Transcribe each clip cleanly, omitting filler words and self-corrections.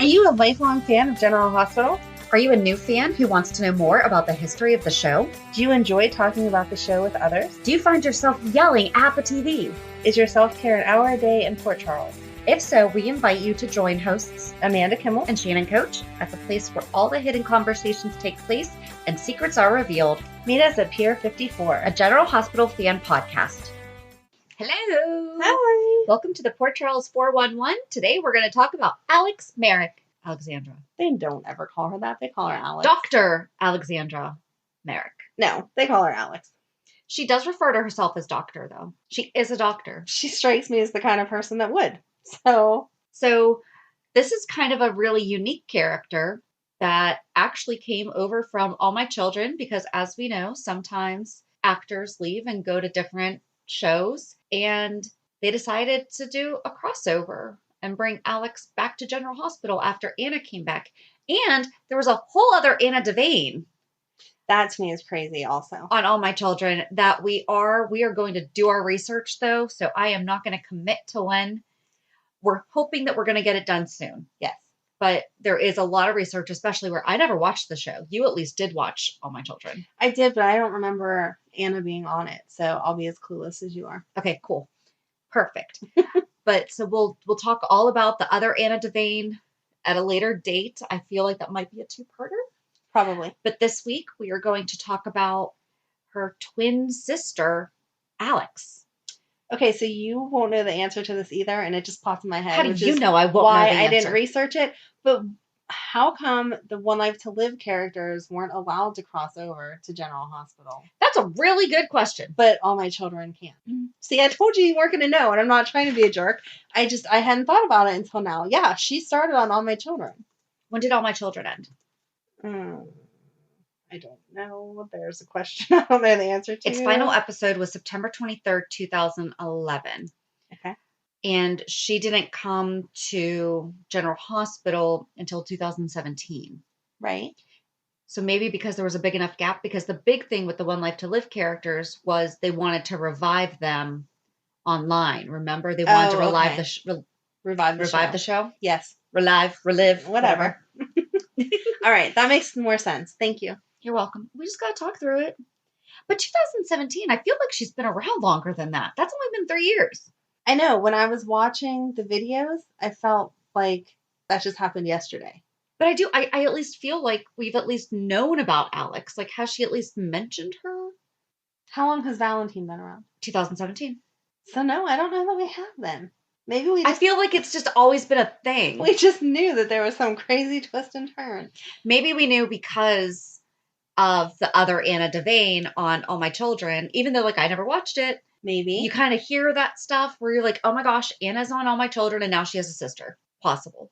Are you a lifelong fan of General Hospital? Are you a new fan who wants to know more about the history of the show? Do you enjoy talking about the show with others? Do you find yourself yelling at the TV? Is your self-care an hour a day in Port Charles? If so, we invite you to join hosts Amanda Kimmel and Shannon Coach at the place where all the hidden conversations take place and secrets are revealed. Meet us at Pier 54, a General Hospital fan podcast. Hello. Hi. Welcome to the Port Charles 411. Today we're going to talk about Alex Marick. Alexandra. They don't ever call her that. They call her Alex. Dr. Alexandra Marick. No, they call her Alex. She does refer to herself as doctor, though. She is a doctor. She strikes me as the kind of person that would. So this is kind of a really unique character that actually came over from All My Children because, as we know, sometimes actors leave and go to different shows, and they decided to do a crossover and bring Alex back to General Hospital after Anna came back. And there was a whole other Anna Devane. That to me is crazy also. On All My Children that we are going to do our research though. So I am not going to commit to when. We're hoping that we're going to get it done soon. Yes. But there is a lot of research, especially where I never watched the show. You at least did watch All My Children. I did, but I don't remember Anna being on it. So I'll be as clueless as you are. Okay, cool. Perfect. But so we'll talk all about the other Anna Devane at a later date. I feel like that might be a two-parter. Probably. But this week we are going to talk about her twin sister, Alex. Okay, so you won't know the answer to this either, and it just popped in my head. How do you know I won't know the why answer? I didn't research it, but how come the One Life to Live characters weren't allowed to cross over to General Hospital? That's a really good question. But All My Children can. See, I told you weren't going to know, and I'm not trying to be a jerk. I hadn't thought about it until now. Yeah, she started on All My Children. When did All My Children end? I don't know. There's a question I don't know the answer to. Its final episode was September 23rd, 2011. Okay. And she didn't come to General Hospital until 2017. Right. So maybe because there was a big enough gap, because the big thing with the One Life to Live characters was they wanted to revive them online. Remember? They wanted to revive the show? Yes. Relive, whatever. All right. That makes more sense. Thank you. You're welcome. We just got to talk through it. But 2017, I feel like she's been around longer than that. That's only been 3 years. I know. When I was watching the videos, I felt like that just happened yesterday. But I at least feel like we've at least known about Alex. Like, has she at least mentioned her? How long has Valentine been around? 2017. So no, I don't know that we have then. Maybe I feel like it's just always been a thing. We just knew that there was some crazy twist and turn. Maybe we knew because of the other Anna Devane on All My Children, even though, like, I never watched it. Maybe. You kind of hear that stuff where you're like, oh my gosh, Anna's on All My Children and now she has a sister. Possible.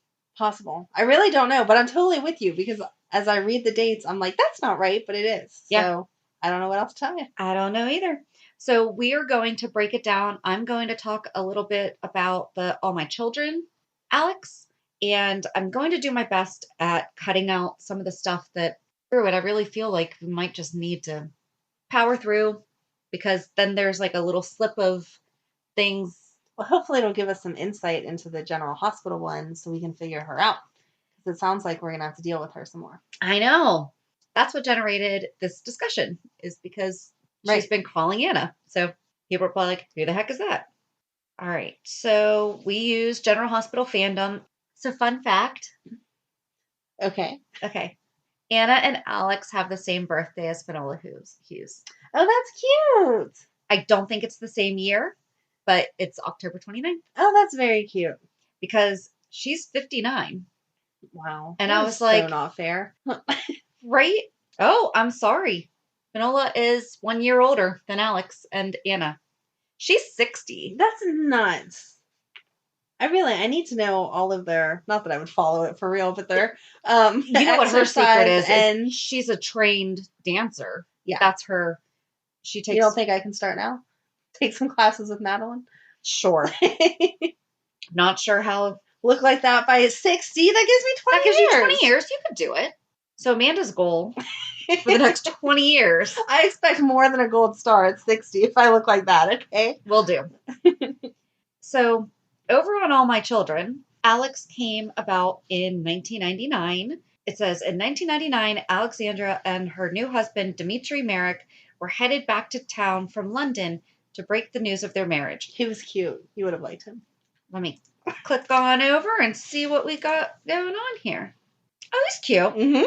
I really don't know, but I'm totally with you because as I read the dates, I'm like, that's not right, but it is. Yeah. So I don't know what else to tell you. I don't know either. So we are going to break it down. I'm going to talk a little bit about the All My Children, Alex, and I'm going to do my best at cutting out some of the stuff that through it. I really feel like we might just need to power through because then there's like a little slip of things. Well, hopefully it'll give us some insight into the General Hospital one so we can figure her out. Because it sounds like we're going to have to deal with her some more. I know. That's what generated this discussion is because she's been calling Anna. So people are probably like, who the heck is that? All right. So we use General Hospital fandom. So fun fact. Okay. Anna and Alex have the same birthday as Finola Hughes. Oh, that's cute. I don't think it's the same year, but it's October 29th. Oh, that's very cute. Because she's 59. Wow. And I was like, so not fair. Right? Oh, I'm sorry. Finola is 1 year older than Alex and Anna. She's 60. That's nuts. I need to know all of their, not that I would follow it for real, but their you know what her secret is, and she's a trained dancer. Yeah. That's her. She takes. You don't think I can start now? Take some classes with Madeline? Sure. Not sure how. Look like that by 60. That gives me 20 That gives years. you 20 years. You could do it. So Amanda's goal for the next 20 years. I expect more than a gold star at 60 if I look like that, okay? Will do. So over on All My Children, Alex came about in 1999. It says, in 1999, Alexandra and her new husband, Dimitri Marick, were headed back to town from London to break the news of their marriage. He was cute. You would have liked him. Let me click on over and see what we got going on here. Oh, he's cute. Mm-hmm.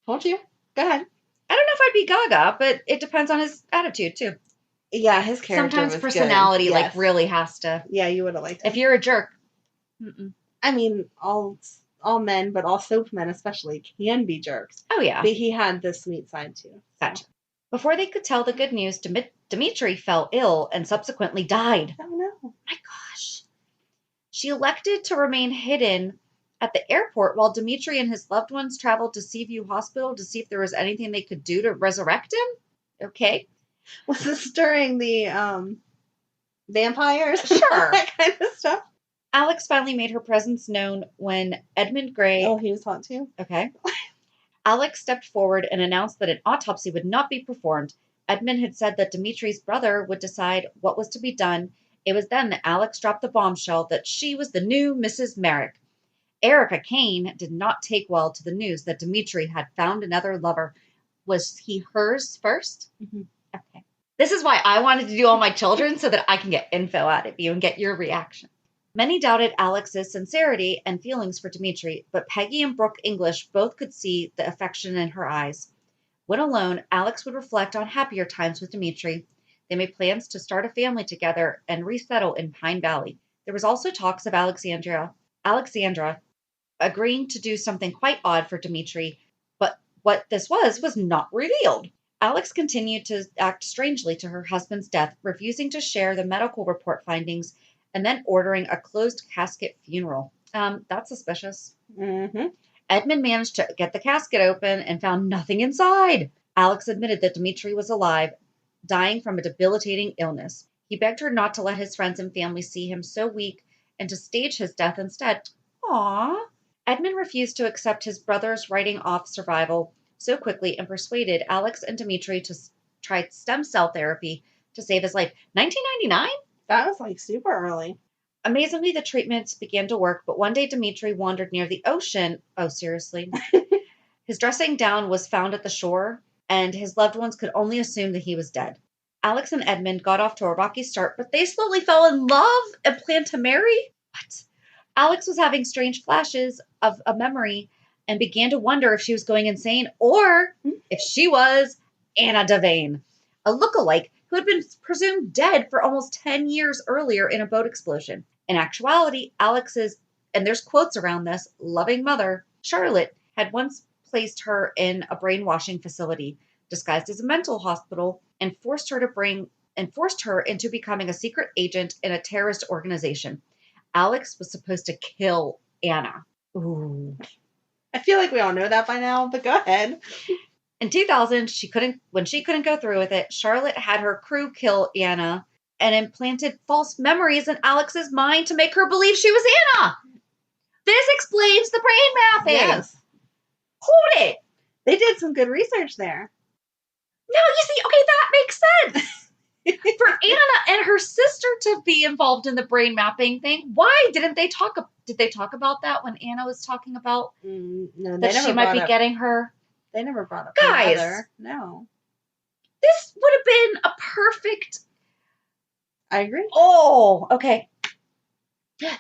Told you. Go ahead. I don't know if I'd be Gaga, but it depends on his attitude, too. Yeah, his character Sometimes was personality, good. like, Yes. really has to. Yeah, you would have liked him. If you're a jerk. I mean, all men, but all soap men especially, can be jerks. Oh, yeah. But he had the sweet side, too. Gotcha. Before they could tell the good news, Dimitri fell ill and subsequently died. Oh, no. My gosh. She elected to remain hidden at the airport while Dimitri and his loved ones traveled to Seaview Hospital to see if there was anything they could do to resurrect him. Okay. Was this during the vampires? Sure. That kind of stuff? Alex finally made her presence known when Edmund Gray... Oh, he was hot, too? Okay. Alex stepped forward and announced that an autopsy would not be performed. Edmund had said that Dimitri's brother would decide what was to be done. It was then that Alex dropped the bombshell that she was the new Mrs. Marick. Erica Kane did not take well to the news that Dimitri had found another lover. Was he hers first? Mm-hmm. Okay. This is why I wanted to do All My Children, so that I can get info out of you and get your reaction. Many doubted Alex's sincerity and feelings for Dimitri, but Peggy and Brooke English both could see the affection in her eyes. When alone, Alex would reflect on happier times with Dimitri. They made plans to start a family together and resettle in Pine Valley. There was also talks of Alexandra agreeing to do something quite odd for Dimitri, but what this was not revealed. Alex continued to act strangely to her husband's death, refusing to share the medical report findings and then ordering a closed casket funeral. That's suspicious. Mm-hmm. Edmund managed to get the casket open and found nothing inside. Alex admitted that Dimitri was alive, dying from a debilitating illness. He begged her not to let his friends and family see him so weak and to stage his death instead. Aww. Edmund refused to accept his brother's writing off survival so quickly and persuaded Alex and Dimitri to try stem cell therapy to save his life. 1999? That was like super early. Amazingly, the treatments began to work, but one day Dimitri wandered near the ocean. Oh, seriously? His dressing gown was found at the shore, and his loved ones could only assume that he was dead. Alex and Edmund got off to a rocky start, but they slowly fell in love and planned to marry? What? Alex was having strange flashes of a memory and began to wonder if she was going insane or if she was Anna Devane, a lookalike who had been presumed dead for almost 10 years earlier in a boat explosion. In actuality, Alex's, and there's quotes around this, loving mother, Charlotte, had once placed her in a brainwashing facility disguised as a mental hospital and forced her into becoming a secret agent in a terrorist organization. Alex was supposed to kill Anna. Ooh. I feel like we all know that by now, but go ahead. In 2000, when she couldn't go through with it, Charlotte had her crew kill Anna and implanted false memories in Alex's mind to make her believe she was Anna. This explains the brain mapping. Yes. Hold it. They did some good research there. No, you see, okay, that makes sense. For Anna and her sister to be involved in the brain mapping thing, why didn't they talk? Did they talk about that when Anna was talking about No, that she might be getting her? They never brought up Guys. Mother. No. This would have been a perfect. I agree. Oh, okay.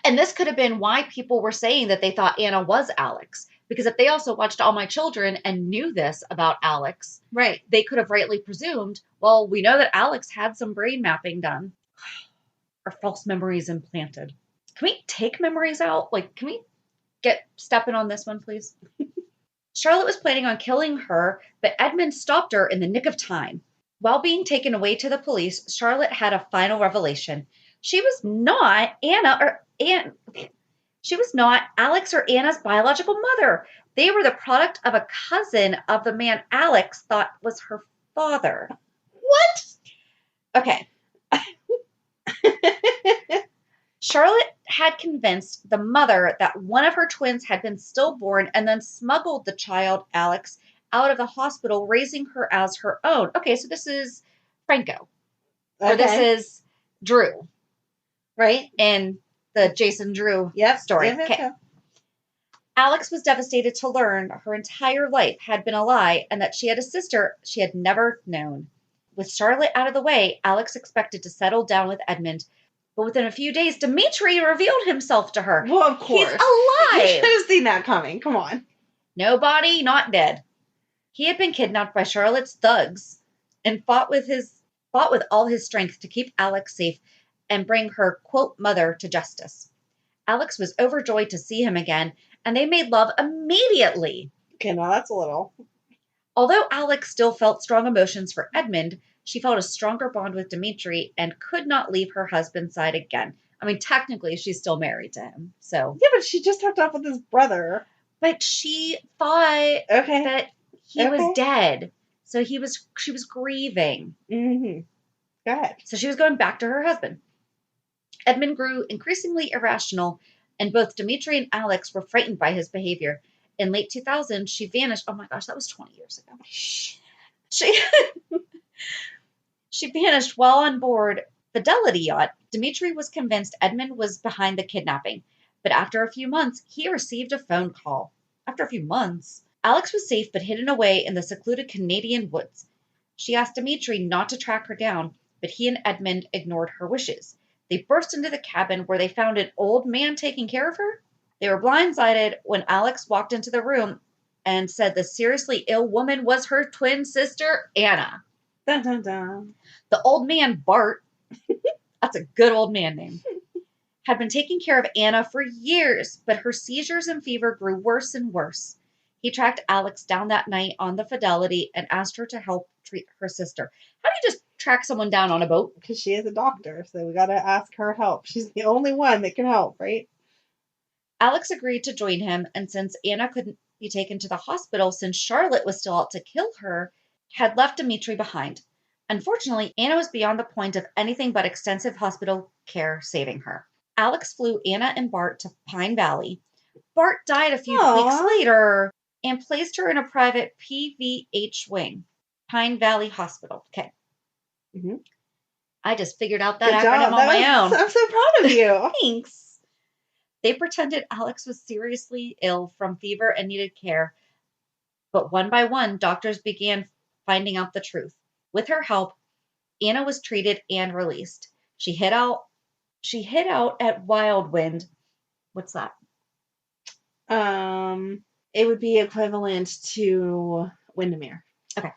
And this could have been why people were saying that they thought Anna was Alex. Because if they also watched All My Children and knew this about Alex, right, they could have rightly presumed, well, we know that Alex had some brain mapping done. Or false memories implanted. Can we take memories out? Like, can we step in on this one, please? Charlotte was planning on killing her, but Edmund stopped her in the nick of time. While being taken away to the police, Charlotte had a final revelation. She was not She was not Alex or Anna's biological mother. They were the product of a cousin of the man Alex thought was her father. What? Okay. Charlotte had convinced the mother that one of her twins had been stillborn and then smuggled the child, Alex, out of the hospital, raising her as her own. Okay, so this is Franco. Okay. Or this is Drew. Right? And the Jason Drew story. Okay. Alex was devastated to learn her entire life had been a lie and that she had a sister she had never known. With Charlotte out of the way, Alex expected to settle down with Edmund, but within a few days, Dimitri revealed himself to her. Well, of course. He's alive! You should have seen that coming. Come on. No body, not dead. He had been kidnapped by Charlotte's thugs and fought with all his strength to keep Alex safe and bring her, quote, mother to justice. Alex was overjoyed to see him again, and they made love immediately. Okay, now that's a little. Although Alex still felt strong emotions for Edmund, she felt a stronger bond with Dimitri and could not leave her husband's side again. I mean, technically, she's still married to him, so. Yeah, but she just hooked up with his brother. But she thought that he was dead, so she was grieving. Mm-hmm. Go ahead. So she was going back to her husband. Edmund grew increasingly irrational, and both Dimitri and Alex were frightened by his behavior. In late 2000, she vanished. Oh my gosh, that was 20 years ago. She vanished while on board Fidelity yacht. Dimitri was convinced Edmund was behind the kidnapping, but after a few months, he received a phone call. After a few months, Alex was safe but hidden away in the secluded Canadian woods. She asked Dimitri not to track her down, but he and Edmund ignored her wishes. They burst into the cabin where they found an old man taking care of her. They were blindsided when Alex walked into the room and said the seriously ill woman was her twin sister, Anna. Dun, dun, dun. The old man, Bart, that's a good old man name, had been taking care of Anna for years, but her seizures and fever grew worse and worse. He tracked Alex down that night on the Fidelity and asked her to help treat her sister. How do you just track someone down on a boat? Because she is a doctor, so we got to ask her help. She's the only one that can help, right? Alex agreed to join him, and since Anna couldn't be taken to the hospital since Charlotte was still out to kill her, had left Dimitri behind. Unfortunately, Anna was beyond the point of anything but extensive hospital care saving her. Alex flew Anna and Bart to Pine Valley. Bart died a few weeks later and placed her in a private PVH wing, Pine Valley Hospital. Okay. Mm-hmm. I just figured out that acronym on my own. I'm so proud of you. Thanks. They pretended Alex was seriously ill from fever and needed care. But one by one, doctors began finding out the truth. With her help, Anna was treated and released. She hid out at Wildwind. What's that? It would be equivalent to Windermere. Okay.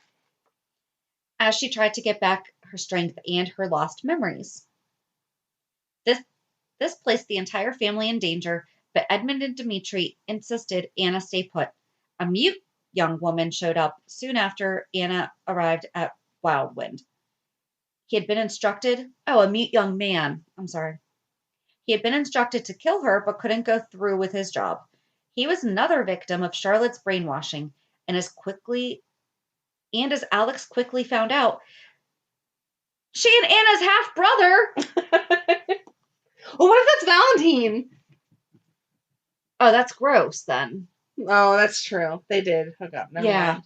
As she tried to get back her strength and her lost memories. This placed the entire family in danger, but Edmund and Dimitri insisted Anna stay put. A mute young woman showed up soon after Anna arrived at Wildwind. He had been instructed, a mute young man, I'm sorry. He had been instructed to kill her, but couldn't go through with his job. He was another victim of Charlotte's brainwashing, and as Alex quickly found out, she and Anna's half-brother. Well, what if that's Valentine? Oh, that's gross, then. Oh, that's true. They did hook up. Never mind.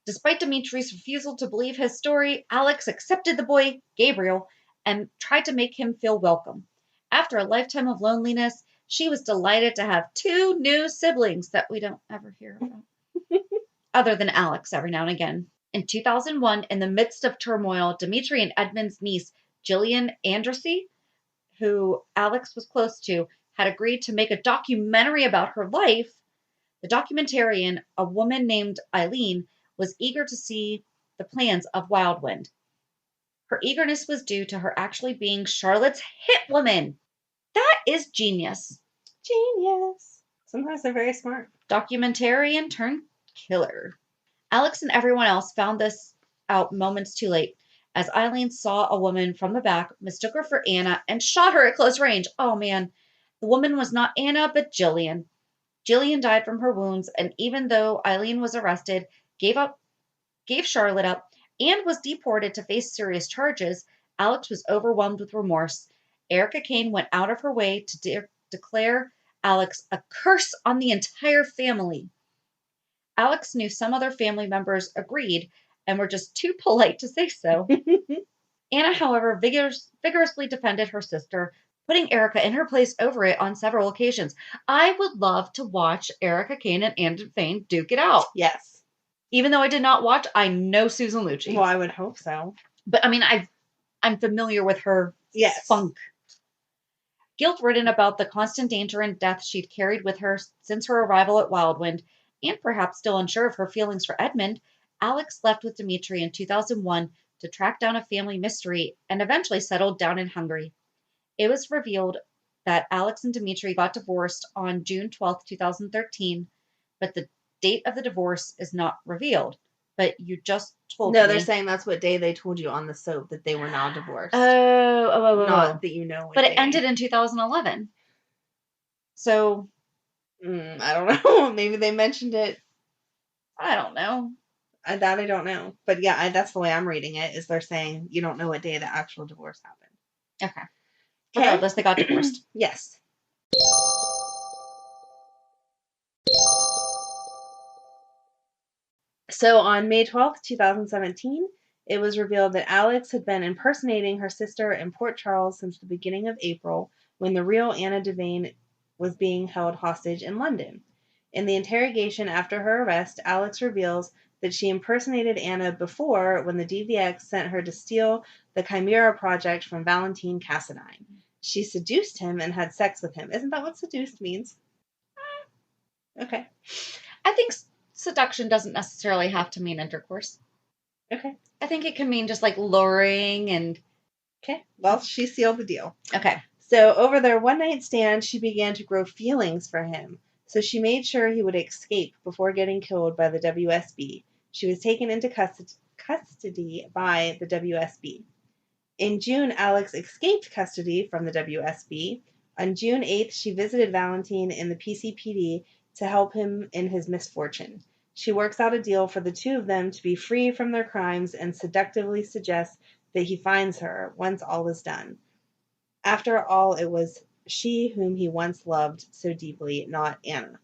Despite Dimitri's refusal to believe his story, Alex accepted the boy, Gabriel, and tried to make him feel welcome. After a lifetime of loneliness, she was delighted to have 2 new siblings that we don't ever hear about. Other than Alex every now and again. In 2001, in the midst of turmoil, Dimitri and Edmund's niece, Gillian Andressy, who Alex was close to, had agreed to make a documentary about her life. The documentarian, a woman named Eileen, was eager to see the plans of Wildwind. Her eagerness was due to her actually being Charlotte's hit woman. That is genius. Genius. Sometimes they're very smart. Documentarian turned killer. Alex and everyone else found this out moments too late, as Eileen saw a woman from the back, mistook her for Anna, and shot her at close range. Oh, man. The woman was not Anna, but Gillian. Gillian died from her wounds, and even though Eileen was arrested, gave Charlotte up, and was deported to face serious charges, Alex was overwhelmed with remorse. Erica Kane went out of her way to declare Alex a curse on the entire family. Alex knew some other family members agreed and were just too polite to say so. Anna, however, vigorously defended her sister, putting Erica in her place over it on several occasions. I would love to watch Erica Kane and Andon Fain duke it out. Yes. Even though I did not watch, I know Susan Lucci. Well, I would hope so. But I mean, I'm familiar with her spunk. Guilt-ridden about the constant danger and death she'd carried with her since her arrival at Wildwind, and perhaps still unsure of her feelings for Edmund, Alex left with Dimitri in 2001 to track down a family mystery and eventually settled down in Hungary. It was revealed that Alex and Dimitri got divorced on June 12th, 2013, but the date of the divorce is not revealed. But you just told me. No, they're saying that's what day they told you on the soap, that they were now divorced. Not that you know. But it ended in 2011. So. I don't know. Maybe they mentioned it. I don't know. I don't know. But yeah, that's the way I'm reading it, is they're saying you don't know what day the actual divorce happened. Okay. Regardless, they got divorced. Yes. So on May 12th, 2017, it was revealed that Alex had been impersonating her sister in Port Charles since the beginning of April, when the real Anna Devane was being held hostage in London. In the interrogation after her arrest, Alex reveals that she impersonated Anna before, when the DVX sent her to steal the Chimera project from Valentine Cassadine. She seduced him and had sex with him. Isn't that what seduced means? Okay. I think seduction doesn't necessarily have to mean intercourse. Okay. I think it can mean just like luring and... Okay. Well, she sealed the deal. Okay. So over their one-night stand, she began to grow feelings for him. So she made sure he would escape before getting killed by the WSB. She was taken into custody by the WSB. In June, Alex escaped custody from the WSB. On June 8th, she visited Valentine in the PCPD to help him in his misfortune. She works out a deal for the two of them to be free from their crimes and seductively suggests that he finds her once all is done. After all, it was she whom he once loved so deeply, not Anna.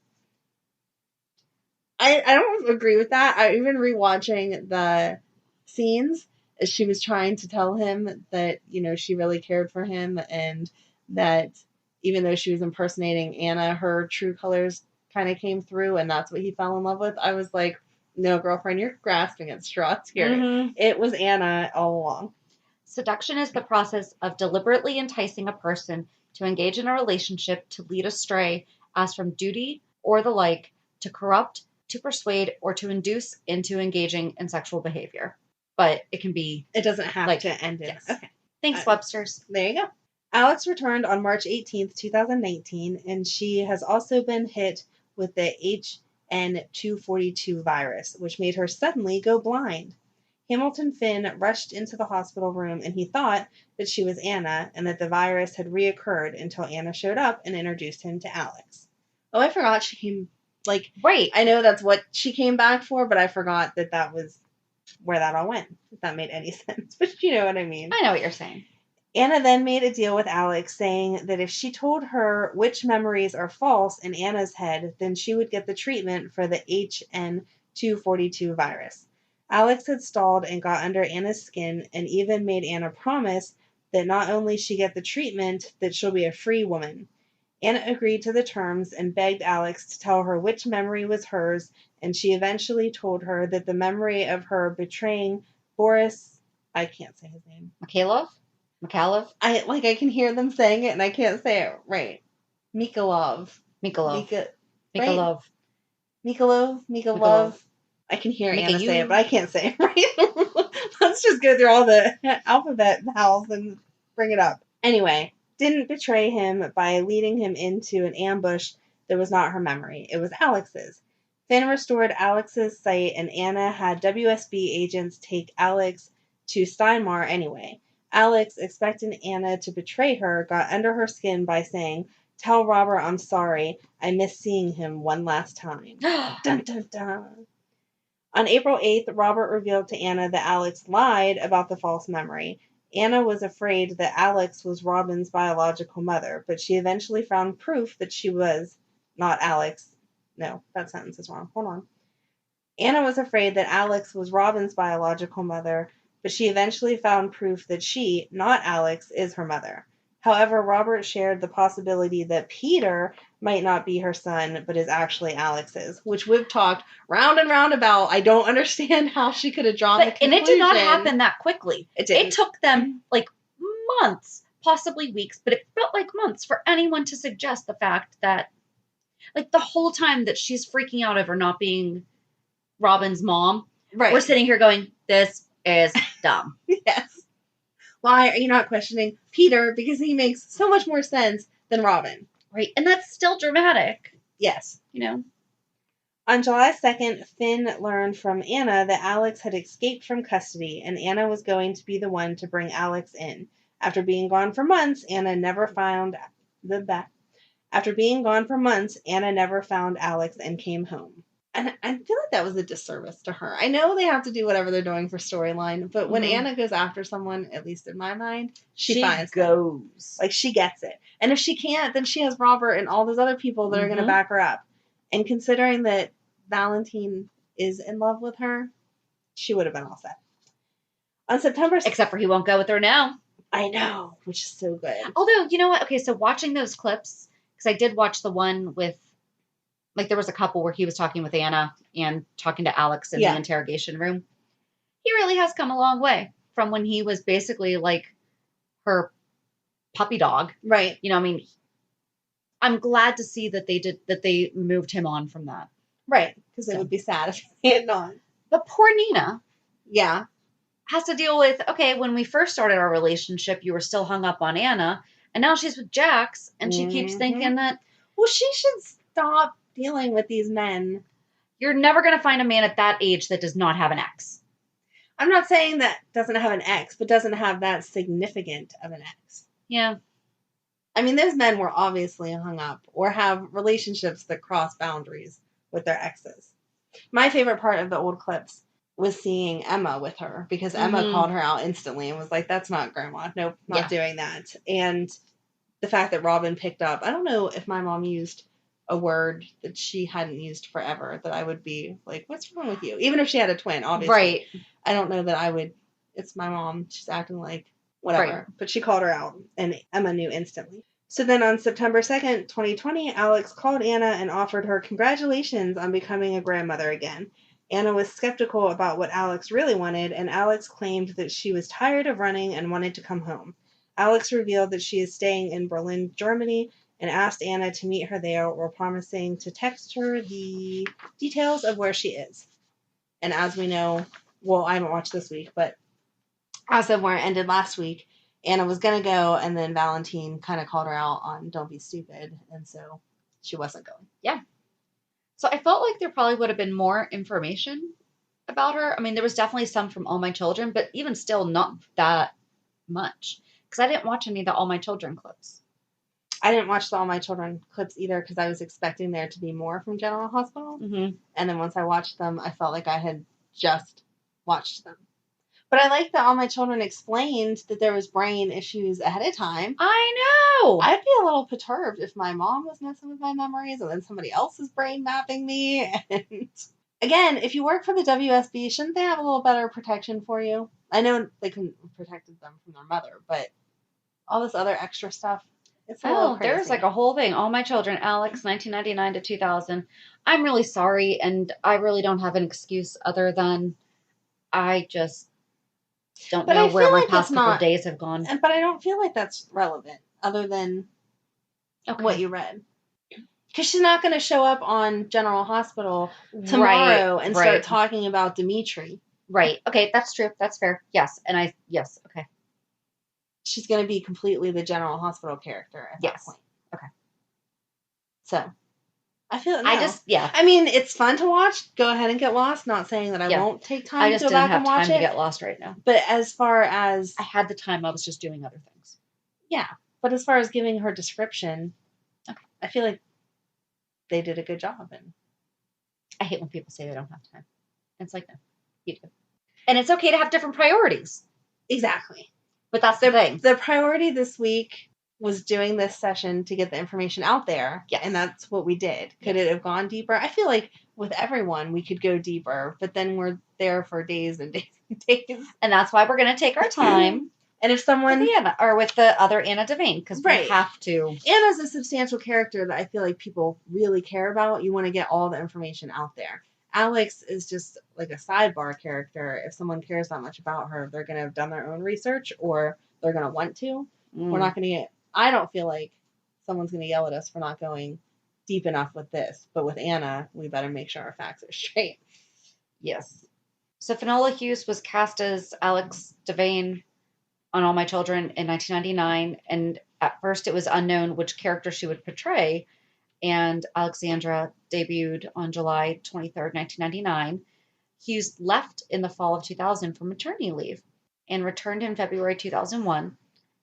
I don't agree with that. I even rewatching the scenes, she was trying to tell him that, she really cared for him, and that even though she was impersonating Anna, her true colors kind of came through, and that's what he fell in love with. I was like, no, girlfriend, you're grasping at straws here. Mm-hmm. It was Anna all along. Seduction is the process of deliberately enticing a person to engage in a relationship, to lead astray as from duty or the like, to corrupt, to persuade, or to induce into engaging in sexual behavior. But it can be... It doesn't have to end in... Yes. Okay. Thanks, Webster's. There you go. Alex returned on March 18th, 2019, and she has also been hit with the HN242 virus, which made her suddenly go blind. Hamilton Finn rushed into the hospital room, and he thought that she was Anna and that the virus had reoccurred until Anna showed up and introduced him to Alex. Oh, I forgot she came... Right. I know that's what she came back for, but I forgot that was where that all went, if that made any sense. But you know what I mean. I know what you're saying. Anna then made a deal with Alex, saying that if she told her which memories are false in Anna's head, then she would get the treatment for the HN242 virus. Alex had stalled and got under Anna's skin, and even made Anna promise that not only she get the treatment, that she'll be a free woman. Anna agreed to the terms and begged Alex to tell her which memory was hers, and she eventually told her that the memory of her betraying Boris... I can't say his name. Mikhailov? I can hear them saying it, and I can't say it right. Mikolov. I can hear Anna say it, but I can't say it right. Let's just go through all the alphabet vowels and bring it up. Anyway, didn't betray him by leading him into an ambush that was not her memory. It was Alex's. Finn restored Alex's sight, and Anna had WSB agents take Alex to Steinmar anyway. Alex, expecting Anna to betray her, got under her skin by saying, "Tell Robert I'm sorry. I miss seeing him one last time." Dun, dun, dun. On April 8th, Robert revealed to Anna that Alex lied about the false memory. Anna was afraid that Alex was Robin's biological mother, but she eventually found proof that she was not Alex. No, that sentence is wrong. Hold on. Anna was afraid that Alex was Robin's biological mother, but she eventually found proof that she, not Alex, is her mother. However, Robert shared the possibility that Peter might not be her son, but is actually Alex's, which we've talked round and round about. I don't understand how she could have drawn the conclusion. And it did not happen that quickly. It took them like months, possibly weeks, but it felt like months for anyone to suggest the fact that, like, the whole time that she's freaking out over not being Robin's mom, right. We're sitting here going, this is dumb. Yes. Why are you not questioning Peter? Because he makes so much more sense than Robin. Right. And that's still dramatic. Yes. You know? On July 2nd, Finn learned from Anna that Alex had escaped from custody, and Anna was going to be the one to bring Alex in. After being gone for months, Anna never found Alex and came home. And I feel like that was a disservice to her. I know they have to do whatever they're doing for storyline, but when Anna goes after someone, at least in my mind, she finds goes. Them. Like, she gets it. And if she can't, then she has Robert and all those other people that are going to back her up. And considering that Valentine is in love with her, she would have been all set. On September... Except for he won't go with her now. I know, which is so good. Although, you know what? Okay, so watching those clips, because I did watch the one with, like, there was a couple where he was talking with Anna and talking to Alex in the interrogation room. He really has come a long way from when he was basically like her puppy dog. Right. You know, I mean, I'm glad to see that they moved him on from that. Right. Because it would be sad if he had not. But poor Nina. Yeah. Has to deal with, okay, when we first started our relationship, you were still hung up on Anna, and now she's with Jax, and she keeps thinking that, well, she should stop dealing with these men. You're never going to find a man at that age that does not have an ex. I'm not saying that doesn't have an ex, but doesn't have that significant of an ex. Yeah. I mean, those men were obviously hung up or have relationships that cross boundaries with their exes. My favorite part of the old clips was seeing Emma with her, because Emma called her out instantly and was like, that's not grandma. Nope, not doing that. And the fact that Robin picked up, I don't know if my mom used a word that she hadn't used forever that I would be like, what's wrong with you? Even if she had a twin, obviously. Right. I don't know that I would. It's my mom. She's acting like whatever. Right. But she called her out, and Emma knew instantly. So then on September 2nd, 2020, Alex called Anna and offered her congratulations on becoming a grandmother again. Anna was skeptical about what Alex really wanted, and Alex claimed that she was tired of running and wanted to come home. Alex revealed that she is staying in Berlin, Germany, and asked Anna to meet her there, while promising to text her the details of where she is. And as we know, well, I haven't watched this week, but as of where it ended last week, Anna was going to go, and then Valentine kind of called her out on don't be stupid, and so she wasn't going. Yeah. So I felt like there probably would have been more information about her. I mean, there was definitely some from All My Children, but even still not that much. Because I didn't watch any of the All My Children clips. I didn't watch the All My Children clips either, because I was expecting there to be more from General Hospital. Mm-hmm. And then once I watched them, I felt like I had just watched them. But I like that All My Children explained that there was brain issues ahead of time. I know! I'd be a little perturbed if my mom was messing with my memories and then somebody else is brain mapping me. And again, if you work for the WSB, shouldn't they have a little better protection for you? I know they couldn't protected them from their mother, but all this other extra stuff, it's a little crazy. There's like a whole thing. All My Children, Alex, 1999 to 2000. I'm really sorry, and I really don't have an excuse other than I just don't know where my past couple days have gone. But I don't feel like that's relevant other than what you read. Because she's not going to show up on General Hospital tomorrow and start talking about Dimitri. Right. Okay, that's true. That's fair. Yes. And yes. Okay. She's going to be completely the General Hospital character at that point. Okay. So, I feel I mean, it's fun to watch. Go ahead and get lost. Not saying that I won't take time to go back and watch it. I just didn't have time to get lost right now. But as far as... I had the time. I was just doing other things. Yeah. But as far as giving her description, I feel like they did a good job. And I hate when people say they don't have time. It's like, no, you do. And it's okay to have different priorities. Exactly. But that's the thing. The priority this week was doing this session to get the information out there. Yes. And that's what we did. Could it have gone deeper? I feel like with everyone, we could go deeper, but then we're there for days and days and days. And that's why we're going to take our time. And if someone... with the other Anna Devane, because we have to. Anna's a substantial character that I feel like people really care about. You want to get all the information out there. Alex is just like a sidebar character. If someone cares that much about her, they're going to have done their own research or they're going to want to. We're not going to get... I don't feel like someone's going to yell at us for not going deep enough with this. But with Anna, we better make sure our facts are straight. Yes. So Finola Hughes was cast as Alex Devane on All My Children in 1999. And at first it was unknown which character she would portray. And Alexandra debuted on July 23rd, 1999. Hughes left in the fall of 2000 for maternity leave and returned in February 2001.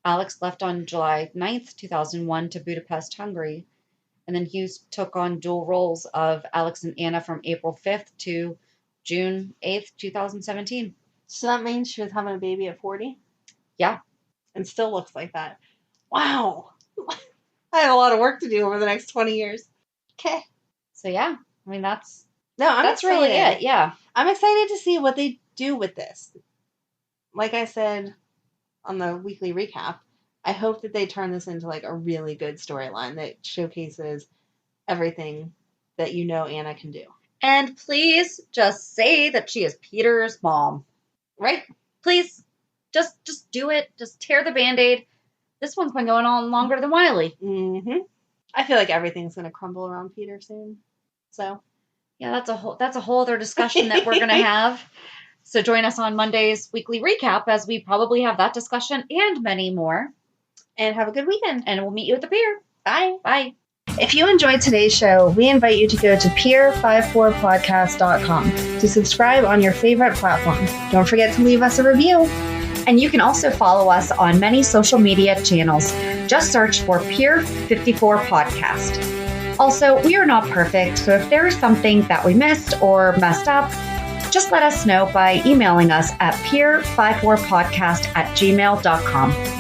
Alex left on July 9th, 2001 to Budapest, Hungary. And then Hughes took on dual roles of Alex and Anna from April 5th to June 8th, 2017. So that means she was having a baby at 40? Yeah. And still looks like that. Wow. I have a lot of work to do over the next 20 years. Okay. So yeah, I mean that's excited. Really it. Yeah. I'm excited to see what they do with this. Like I said on the weekly recap, I hope that they turn this into like a really good storyline that showcases everything that Anna can do. And please just say that she is Peter's mom. Right? Please. Just do it. Just tear the Band-Aid. This one's been going on longer than Wiley. Mm-hmm. I feel like everything's going to crumble around Peter soon. So, yeah, that's a whole other discussion that we're going to have. So join us on Monday's weekly recap as we probably have that discussion and many more. And have a good weekend. And we'll meet you at the pier. Bye. Bye. If you enjoyed today's show, we invite you to go to pier54podcast.com to subscribe on your favorite platform. Don't forget to leave us a review. And you can also follow us on many social media channels. Just search for Pier 54 Podcast. Also, we are not perfect, so if there is something that we missed or messed up, just let us know by emailing us at pier54podcast@gmail.com.